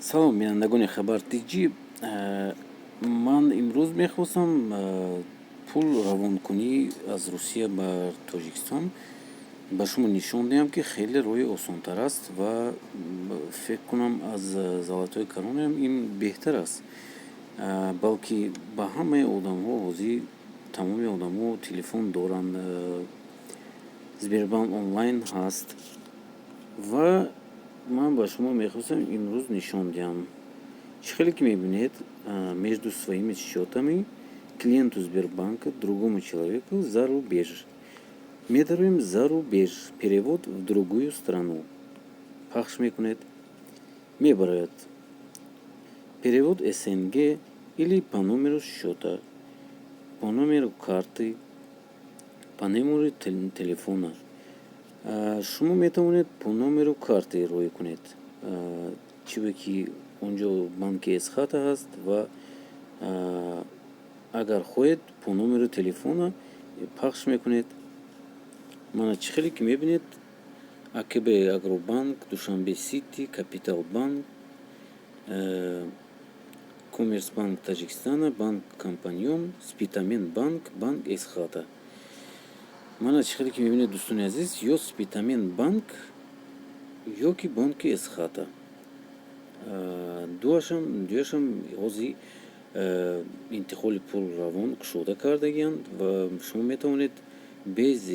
салом бинандагони хабартиҷӣ, ман имрӯз мехостам пул равонкунӣ аз Русия ба Тоҷикистон ба шумо нишон диҳам, ки хеле роҳи осонтар аст ва фикр кунам аз Золотои Коронаам ин беҳтар аст. Балки ба ҳамаи одамҳо ҳозир тамоми одамҳо телефон доранд, Сбербанк онлайн ҳаст ва ман ба шумо мехостам имрӯз нишон диҳам. Чӣ хеле ки мебинед, между своими счетами клиенту Сбербанка другому человеку за рубеж. Медароем за рубеж, перевод в другую страну. Пахш мекунед, мебарад перевод СНГ или по номеру счета, по номеру карты, по номеру телефона. Шумо метавонед по номеру карты роҳӣ кунед, чизе ки онҷо банки Эсхата ҳаст ва агар хоҳед по номеру телефона пахш мекунед. Мана чӣ хеле ки мебинед, АКБ Агробанк, Душанбе Сити, Капитал банк, Коммерцбанк Таҷикистана, банк Компаньон, Спитамен банк, банк Эсхата. Мана чӣ хеле ки мебинед, дӯстони азиз, ё Спитамен банк ё ки банки Эсхата. Дуяшам ҳозир интиқоли пул равон кушода кардагиянд ва шумо метавонед без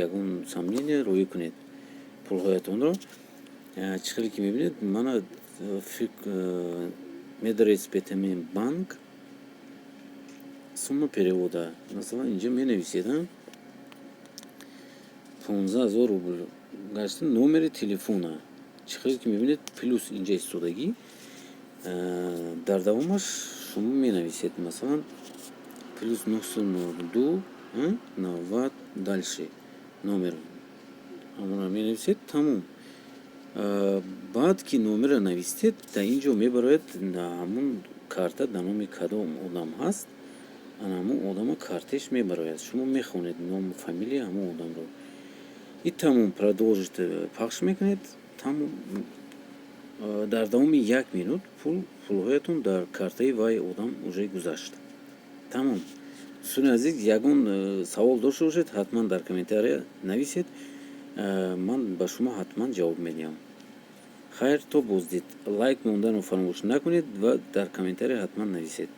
ягон сомнение роҳӣ кунед пулҳоятонро. Чӣ хеле ки мебинед, мана медаред Спитамен банк, сумма перевода масалан инҷо менависед 15,000 рубл гашта номери телефона. Чӣ хеле ки мебинед, плюс инҷа истодагӣ, дар давомаш шумо менависед масалан плюс 902 90 дальше номер ҳамонро менависед, тамом. Баъд ки номерро нависед, дар инҷо мебарояд ҳамун карта дар номи кадом одам ҳаст, ҳамун одама карташ мебарояд. Шумо мехонед ному фамилия ҳамун одамро и тамом. Продолжить пахш мекунед, тамом. Дар давоми 1 минут пулҳоятон дар картаи вай одам уже гузашт. Тамом. Дӯстони азиз, ягон савол дошта бошед, ҳатман дар комментария нависед, ман ба шумо ҳатман ҷавоб медиҳам. Хайр, то боздид. Лайк монданро фаромӯш накунед ва дар комментария ҳатман нависед.